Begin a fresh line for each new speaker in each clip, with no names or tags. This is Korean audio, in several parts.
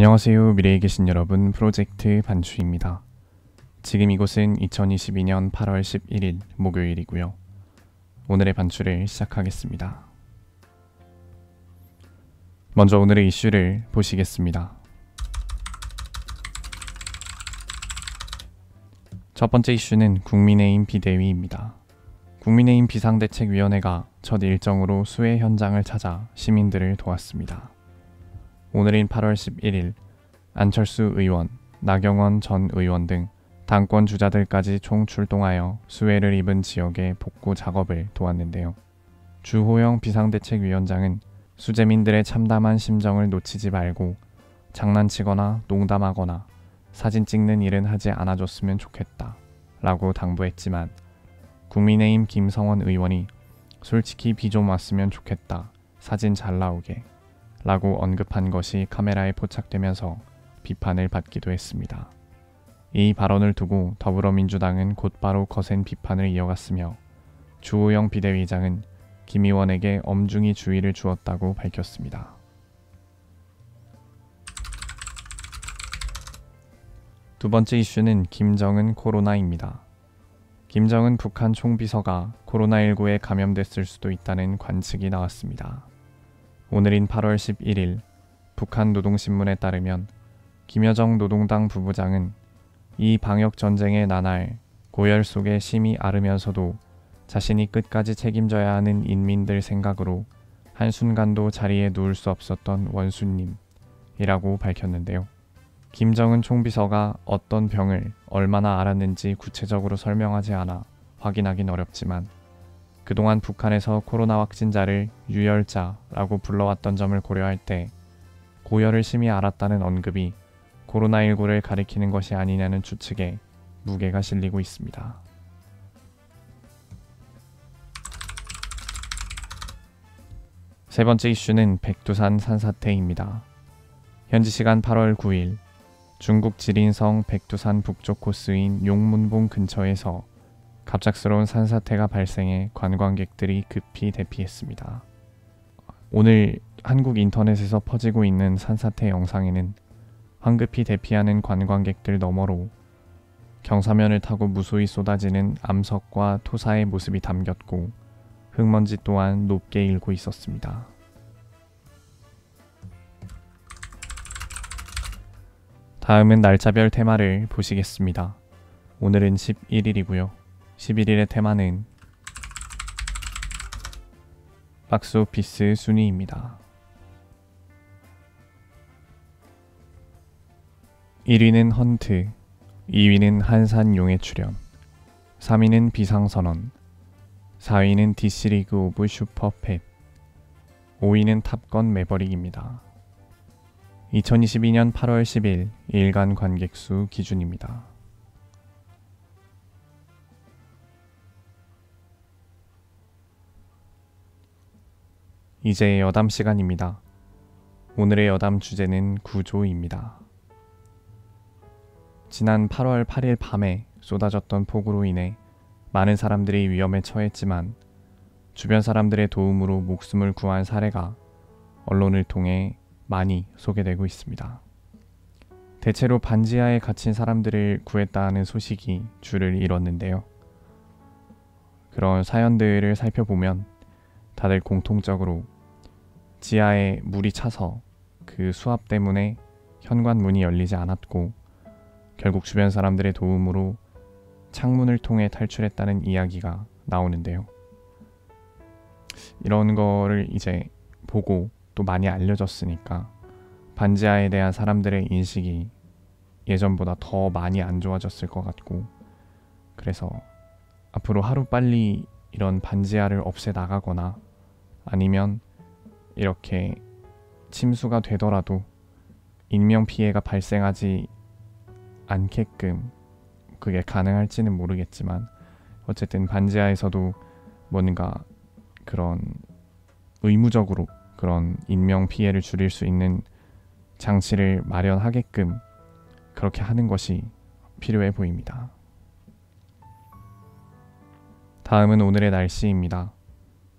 안녕하세요. 미래에 계신 여러분, 프로젝트 반추입니다. 지금 이곳은 2022년 8월 11일 목요일이고요. 오늘의 반추를 시작하겠습니다. 먼저 오늘의 이슈를 보시겠습니다. 첫 번째 이슈는 국민의힘 비대위입니다. 국민의힘 비상대책위원회가 첫 일정으로 수해 현장을 찾아 시민들을 도왔습니다. 오늘인 8월 11일 안철수 의원, 나경원 전 의원 등 당권 주자들까지 총 출동하여 수해를 입은 지역의 복구 작업을 도왔는데요. 주호영 비상대책위원장은 수재민들의 참담한 심정을 놓치지 말고 장난치거나 농담하거나 사진 찍는 일은 하지 않아줬으면 좋겠다 라고 당부했지만 국민의힘 김성원 의원이 솔직히 비 좀 왔으면 좋겠다, 사진 잘 나오게 라고 언급한 것이 카메라에 포착되면서 비판을 받기도 했습니다. 이 발언을 두고 더불어민주당은 곧바로 거센 비판을 이어갔으며 주호영 비대위장은 김 의원에게 엄중히 주의를 주었다고 밝혔습니다. 두 번째 이슈는 김정은 코로나입니다. 김정은 북한 총비서가 코로나19에 감염됐을 수도 있다는 관측이 나왔습니다. 오늘인 8월 11일 북한 노동신문에 따르면 김여정 노동당 부부장은 이 방역전쟁의 나날 고열 속에 심히 앓으면서도 자신이 끝까지 책임져야 하는 인민들 생각으로 한순간도 자리에 누울 수 없었던 원수님이라고 밝혔는데요. 김정은 총비서가 어떤 병을 얼마나 앓았는지 구체적으로 설명하지 않아 확인하긴 어렵지만 그동안 북한에서 코로나 확진자를 유열자라고 불러왔던 점을 고려할 때 고열을 심히 앓았다는 언급이 코로나19를 가리키는 것이 아니냐는 추측에 무게가 실리고 있습니다. 세 번째 이슈는 백두산 산사태입니다. 현지 시간 8월 9일 중국 지린성 백두산 북쪽 코스인 용문봉 근처에서 갑작스러운 산사태가 발생해 관광객들이 급히 대피했습니다. 오늘 한국 인터넷에서 퍼지고 있는 산사태 영상에는 황급히 대피하는 관광객들 너머로 경사면을 타고 무수히 쏟아지는 암석과 토사의 모습이 담겼고 흙먼지 또한 높게 일고 있었습니다. 다음은 날짜별 테마를 보시겠습니다. 오늘은 11일이고요. 11일의 테마는 박스오피스 순위입니다. 1위는 헌트, 2위는 한산용의 출연, 3위는 비상선언, 4위는 DC리그 오브 슈퍼팻, 5위는 탑건 매버릭입니다. 2022년 8월 10일 일간 관객수 기준입니다. 이제 여담 시간입니다. 오늘의 여담 주제는 구조입니다. 지난 8월 8일 밤에 쏟아졌던 폭우로 인해 많은 사람들이 위험에 처했지만 주변 사람들의 도움으로 목숨을 구한 사례가 언론을 통해 많이 소개되고 있습니다. 대체로 반지하에 갇힌 사람들을 구했다는 소식이 줄을 이뤘는데요. 그런 사연들을 살펴보면 다들 공통적으로 지하에 물이 차서 그 수압 때문에 현관문이 열리지 않았고 결국 주변 사람들의 도움으로 창문을 통해 탈출했다는 이야기가 나오는데요. 이런 거를 이제 보고 또 많이 알려졌으니까 반지하에 대한 사람들의 인식이 예전보다 더 많이 안 좋아졌을 것 같고, 그래서 앞으로 하루빨리 이런 반지하를 없애 나가거나 아니면 이렇게 침수가 되더라도 인명피해가 발생하지 않게끔 그게 가능할지는 모르겠지만 어쨌든 반지하에서도 뭔가 그런 의무적으로 그런 인명피해를 줄일 수 있는 장치를 마련하게끔 그렇게 하는 것이 필요해 보입니다. 다음은 오늘의 날씨입니다.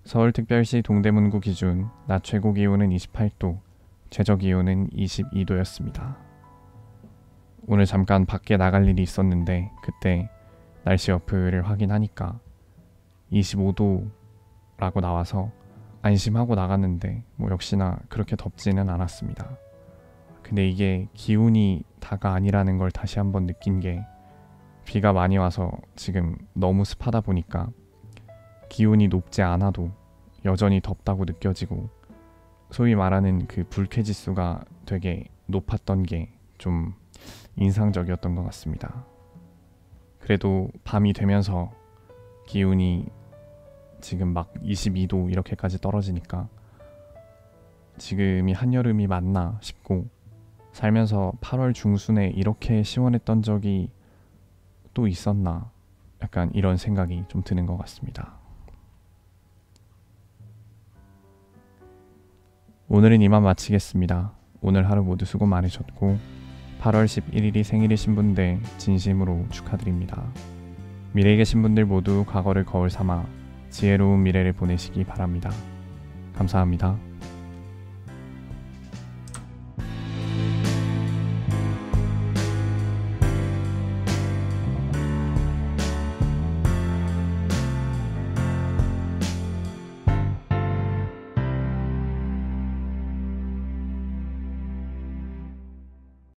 서울특별시 동대문구 기준 낮 최고 기온은 28도, 최저기온은 22도였습니다. 오늘 잠깐 밖에 나갈 일이 있었는데 그때 날씨 어플을 확인하니까 25도라고 나와서 안심하고 나갔는데 역시나 그렇게 덥지는 않았습니다. 근데 이게 기온이 다가 아니라는 걸 다시 한번 느낀 게 비가 많이 와서 지금 너무 습하다 보니까 기온이 높지 않아도 여전히 덥다고 느껴지고 소위 말하는 그 불쾌지수가 되게 높았던 게 좀 인상적이었던 것 같습니다. 그래도 밤이 되면서 기온이 지금 막 22도 이렇게까지 떨어지니까 지금이 한여름이 맞나 싶고 살면서 8월 중순에 이렇게 시원했던 적이 또 있었나 약간 이런 생각이 좀 드는 것 같습니다. 오늘은 이만 마치겠습니다. 오늘 하루 모두 수고 많으셨고 8월 11일이 생일이신 분들 진심으로 축하드립니다. 미래에 계신 분들 모두 과거를 거울 삼아 지혜로운 미래를 보내시기 바랍니다. 감사합니다.